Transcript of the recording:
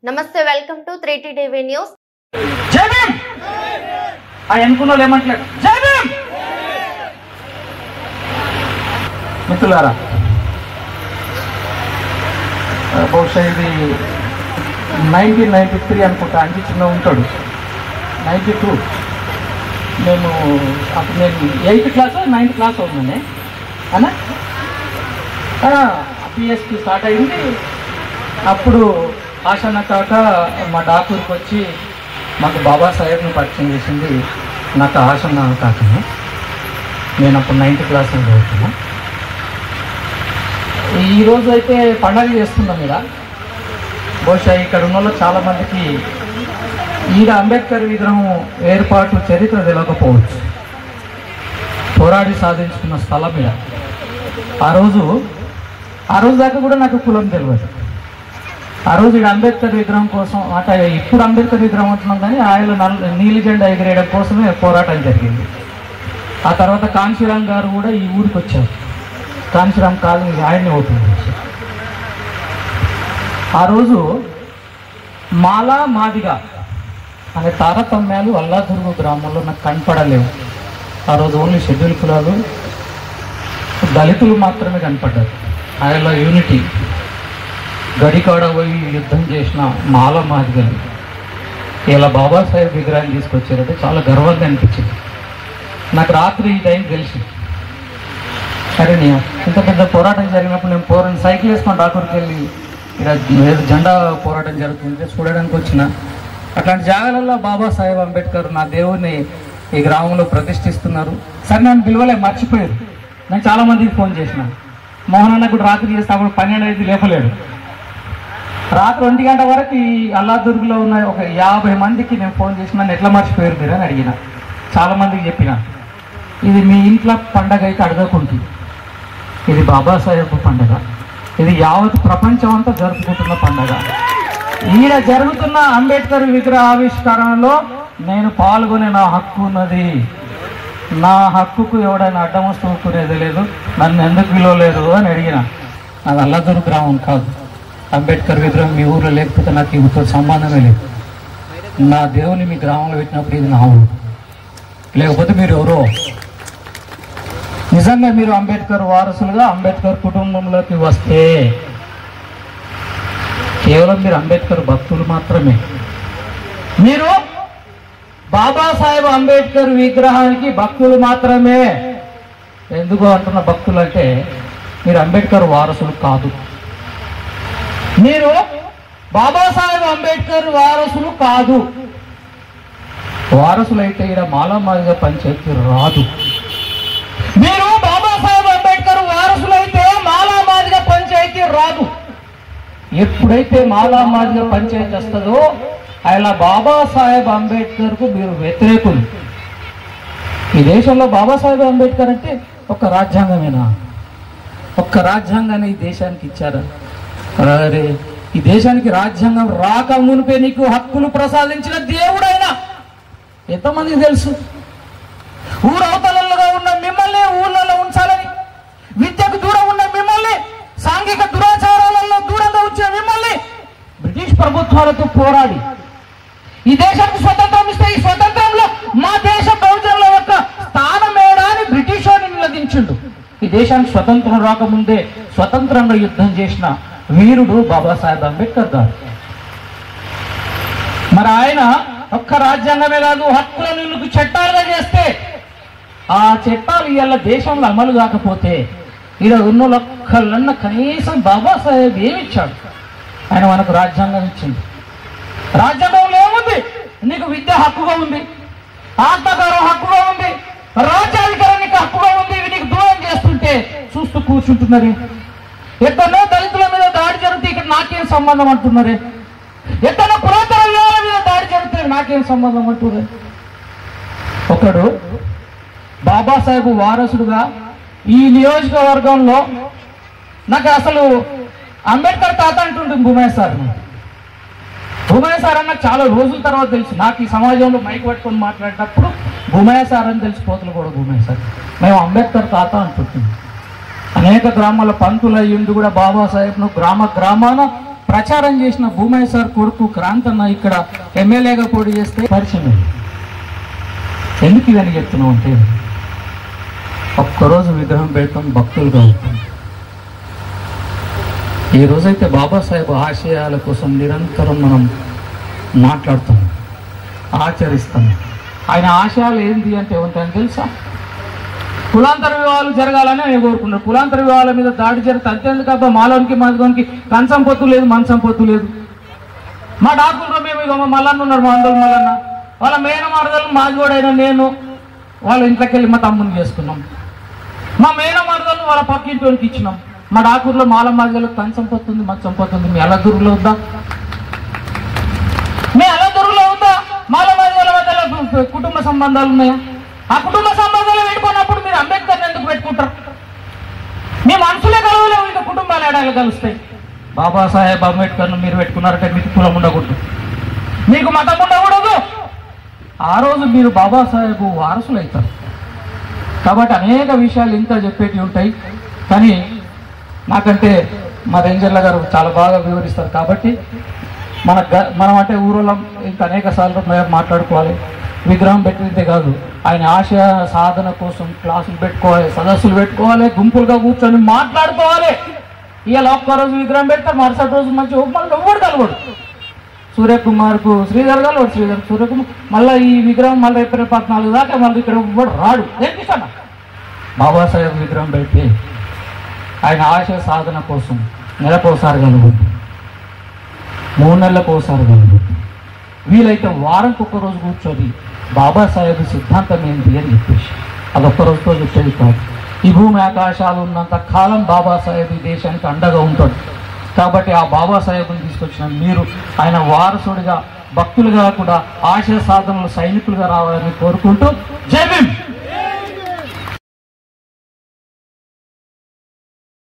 నమస్తే, welcome to 3T TV news. జై భీమ్. ఆ ఎన్నుకున్న ఏమంటలేదు. జై భీమ్. మిత్రులారా, బహుశా ఇది 1993 అనుకుంటా. అంచి చిన్న ఉంటాడు. 92 నేను అప్పుడు నేను 8th క్లాస్ 9th క్లాస్ అవుతుందండి అన్నా. పిఎస్కి స్టార్ట్ అయింది. అప్పుడు ఆశన్న కాక మా డాకూర్కి వచ్చి మాకు బాబాసాహెబ్ని పరిచయం చేసింది నాకు ఆశన్న కాకనే. నేను అప్పుడు 9th క్లాస్ చదువుతున్నా. ఈరోజు అయితే పండగ చేస్తున్నాం ఇలా. బహుశా ఇక్కడ ఉన్న వాళ్ళు చాలామందికి ఈడ అంబేద్కర్ విగ్రహం ఏర్పాటు చరిత్ర తెలియకపోవచ్చు. పోరాడి సాధించుకున్న స్థలం మీద. ఆ రోజు దాకా కూడా నాకు కులం తెలియదు. ఆ రోజు ఇక్కడ అంబేద్కర్ విగ్రహం కోసం అంటే ఇప్పుడు అంబేద్కర్ విగ్రహం అంటున్నాం కానీ ఆయన నీలి జెండా ఎగిరేయడం కోసమే పోరాటం జరిగింది. ఆ తర్వాత కాంశీరామ్ గారు కూడా ఈ ఊరికి వచ్చారు. కాంశీరామ్ కాలనీ ఆయన్ని ఓపెన్ చేశారు. ఆ రోజు మాలా మాదిగా అనే తారతమ్యాలు అల్లాదుర్గు గ్రామంలో నాకు కనపడలేవు. ఆ రోజు ఓన్లీ షెడ్యూల్ కులాలు దళితులు మాత్రమే కనపడ్డారు. ఆయనలో యూనిటీ. గడికాడ పోయి యుద్ధం చేసిన మాల మాదిగలు ఇలా బాబాసాహెబ్ విగ్రహాన్ని తీసుకొచ్చారంటే చాలా గర్వంగా అనిపించింది నాకు. రాత్రి ఈ టైం తెలిసింది. సరే నేను ఇంత పెద్ద పోరాటం జరిగినప్పుడు నేను సైకిల్ వేసుకొని డాకూర్కి వెళ్ళి ఇక్కడ జెండా పోరాటం జరుగుతుంది చూడడానికి వచ్చిన. అట్లాంటి జాగాలలో బాబాసాహెబ్ అంబేద్కర్ నా దేవుడిని ఈ గ్రామంలో ప్రతిష్ఠిస్తున్నారు. సరే నన్ను పిలవలే, మర్చిపోయారు. నేను చాలామందికి ఫోన్ చేసిన. మోహన్ అన్న కూడా రాత్రి చేస్తే అప్పుడు 12 లేపలేడు. రాత్రి 1 గంట వరకు ఈ అల్లాదుర్గులో ఉన్న ఒక 50 మందికి నేను ఫోన్ చేసిన. నన్ను ఎట్లా మర్చిపోయారు మీరు అని అడిగిన. చాలామందికి చెప్పిన ఇది మీ ఇంట్లో పండగ అయితే అడగకుంటుంది. ఇది బాబాసాహెబ్ పండగ. ఇది యావత్ ప్రపంచం అంతా జరుపుకుంటున్న పండగ. ఈడ జరుగుతున్న అంబేద్కర్ విగ్రహ ఆవిష్కరణలో నేను పాల్గొనే నా హక్కు ఉన్నది. నా హక్కుకు ఎవడైనా అడ్డం వస్తూ ఊరుకునేది లేదు. నన్ను ఎందుకు విలువలేదు అని అడిగిన. అది అల్లాదుర్గు గ్రామం కాదు. అంబేద్కర్ విగ్రహం మీ ఊర్లో లేకపోతే నాకు ఈతో సంబంధమే లేదు. నా దేవుని మీ గ్రామంలో పెట్టినప్పుడు ఇది నా ఊరు. లేకపోతే మీరు ఎవరో. నిజంగా మీరు అంబేద్కర్ వారసులుగా అంబేద్కర్ కుటుంబంలోకి వస్తే కేవలం మీరు అంబేద్కర్ భక్తులు మాత్రమే. మీరు బాబాసాహెబ్ అంబేద్కర్ విగ్రహానికి భక్తులు మాత్రమే. ఎందుకు అంటున్న భక్తులు అంటే మీరు అంబేద్కర్ వారసులు కాదు. మీరు బాబాసాహెబ్ అంబేద్కర్ వారసులు కాదు. వారసులైతే ఇక్కడ మాలామాదిగా పంచాయతీ రాదు. మీరు బాబాసాహెబ్ అంబేద్కర్ వారసులైతే మాలామాదిగా పంచాయతీ రాదు. ఎప్పుడైతే మాలామాదిగా పంచాయతీ వస్తుందో ఆయన బాబాసాహెబ్ అంబేద్కర్కు మీరు వ్యతిరేకులు. ఈ దేశంలో బాబాసాహెబ్ అంబేద్కర్ అంటే ఒక రాజ్యాంగమేనా? ఒక్క రాజ్యాంగాన్ని ఈ దేశానికి ఇచ్చారా? అరే, ఈ దేశానికి రాజ్యాంగం రాక మునిపే నీకు హక్కులు ప్రసాదించిన దేవుడైనా ఎంతమందికి తెలుసు? ఊరవతలలో ఉన్న మిమ్మల్ని ఊళ్ళలో ఉంచాలని, విద్యకు దూరం ఉన్న మిమ్మల్ని, సాంఘిక దురాచారాలలో దూరంగా ఉంచిన మిమ్మల్ని బ్రిటిష్ ప్రభుత్వాలతో పోరాడి ఈ దేశానికి స్వతంత్రం ఇస్తే ఈ స్వతంత్రంలో మా దేశ బహుజనుల యొక్క స్థానం ఏడాని బ్రిటిష్ వాడిని నిలదించిండు. ఈ దేశానికి స్వతంత్రం రాకముందే స్వతంత్రంగా యుద్ధం చేసిన వీరుడు బాబాసాహెబ్ అంబేద్కర్ గారు. మరి ఆయన ఒక్క రాజ్యాంగమే కాదు, హక్కులను వీళ్ళకు చట్టాలుగా చేస్తే ఆ చట్టాలు ఇవాళ దేశంలో అమలు కాకపోతే ఇలా ఉన్న ఒక్కళ్ళన్న కనీసం బాబాసాహెబ్ ఏమిచ్చాడు? ఆయన మనకు రాజ్యాంగం ఇచ్చింది. రాజ్యాంగంలో ఏముంది? నీకు విద్య హక్కుగా ఉంది, ఆత్మగౌరవం హక్కుగా ఉంది, రాజ్యాధికారం నీకు హక్కుగా ఉంది. ఇవి నీకు దూరం చేస్తుంటే చూస్తూ కూర్చుంటున్నారు. ఎక్కడో దళితుల మీద దాడి జరిగితే ఇక్కడ నాకేం సంబంధం అంటున్నారే? ఎక్కడో పురాతన విధాల మీద దాడి జరిగితే నాకేం సంబంధం అంటున్నారు? ఒకడు బాబాసాహెబ్ వారసుడుగా ఈ నియోజకవర్గంలో నాకు అసలు అంబేద్కర్ తాత అంటుంటుంది భూమయ్య సార్. భూమయ్య సార్ అన్న చాలా రోజుల తర్వాత తెలుసు నాకు. ఈ సమాజంలో మైక్ పట్టుకొని మాట్లాడేటప్పుడు భూమయ్య సార్ అని తెలిసిపోతుంది కూడా. భూమయ్య సార్ మేము అంబేద్కర్ తాత అంటుంటుంది. అనేక గ్రామాల పంతులు అయ్యింది కూడా బాబాసాహెబ్ను గ్రామాన ప్రచారం చేసిన భూమయ్య సార్ కొడుకు క్రాంతన్న ఇక్కడ ఎమ్మెల్యేగా పోటీ చేస్తే పరిచయం. ఎందుకు ఇదని చెప్తున్నాం అంటే, ఒక్కరోజు విగ్రహం పెడతాం, భక్తులుగా అవుతాం. ఏ రోజైతే బాబాసాహెబ్ ఆశయాల కోసం నిరంతరం మనం మాట్లాడుతాం, ఆచరిస్తాం. ఆయన ఆశయాలు ఏంటి అంటే ఏమంటాయని తెలుసా? కులాంతర వివాహాలు జరగాలని ఆయన కోరుకున్నారు. కులాంతర వివాహాల మీద దాడి జరిగితే అంతేందుకబ్బా, మాలోనికి మాదిగోనికి కంచం పొత్తు లేదు, మంచం పొత్తు లేదు. మా డాకుల్లో మేము ఇక మా మల్లన్న ఉన్నారు, మా అందరు మల్లన్న, వాళ్ళ మేనమారదలు మాదిగోడైన నేను వాళ్ళ ఇంట్లోకి వెళ్ళి మా తమ్ముని చేసుకున్నాం. మా మేనమారదలు వాళ్ళ పక్కింటికి ఇచ్చినాం. మా డాకూరులో మాల మాదిగలకు కంచం పొత్తుంది, మంచం పొత్తుంది. మీ అల్లదూరులో ఉందా? మీ అల్లదూరులో ఉందా? మాల మాదిగల మధ్యలో కుటుంబ సంబంధాలు ఉన్నాయా? ఆ కుటుంబ సంబంధాలు పెట్టుకున్నప్పుడు మీరు అంబేద్కర్ని ఎందుకు పెట్టుకుంటారు? మీ మనసులే కలవలేవు, ఇంకా కుటుంబాలు ఏడాలు కలుస్తాయి. బాబాసాహెబ్ అంబేద్కర్ను మీరు పెట్టుకున్నారంటే మీకు కులం ఉండకూడదు, మీకు మతం ఉండకూడదు. ఆ రోజు మీరు బాబాసాహెబ్ వారసులు అవుతారు. కాబట్టి అనేక విషయాలు ఇంకా చెప్పేటివి ఉంటాయి. కానీ నాకంటే మా రేంజర్ల గారు చాలా బాగా వివరిస్తారు. కాబట్టి మనం అంటే ఊరోళ్ళం ఇంకా అనేక సార్లు మాట్లాడుకోవాలి. విగ్రహం పెట్టితే కాదు, ఆయన ఆశయ సాధన కోసం క్లాసులు పెట్టుకోవాలి, సదస్సులు పెట్టుకోవాలి, గుంపులుగా కూర్చొని మాట్లాడుకోవాలి. ఇవాళ ఒక్కరోజు విగ్రహం పెడతారు, మరుసటి రోజు మంచి మళ్ళీ ఎవ్వడు కలవడు. సూర్యకుమార్కు శ్రీధర్ కలవడు, శ్రీధర్ సూర్యకుమార్, మళ్ళీ ఈ విగ్రహం మళ్ళీ April 14 దాకా మళ్ళీ ఇక్కడ ఎవ్వడు రాడు. దేనికి ఇస్తాను? బాబాసాహెబ్ విగ్రహం పెడితే ఆయన ఆశయ సాధన కోసం నెలకోసారి కలుగుతుంది, 3 నెలలకు ఒకసారి కలుగుతుంది. వీలైతే వారంకి ఒక్కరోజు కూర్చొని బాబాసాహెబ్ సిద్ధాంతం ఏంటి అని చెప్పేసి అదొక్కరోజుతో చెప్పేది కాదు. ఈ భూమి ఆకాశాలు ఉన్నంత కాలం బాబాసాహెబ్ ఈ దేశానికి అండగా ఉంటాడు. కాబట్టి ఆ బాబాసాహెబ్ని తీసుకొచ్చిన మీరు ఆయన వారసుడిగా, భక్తులుగా కూడా ఆశయ సాధనలు సైనికులుగా రావాలని కోరుకుంటూ జై భీమ్.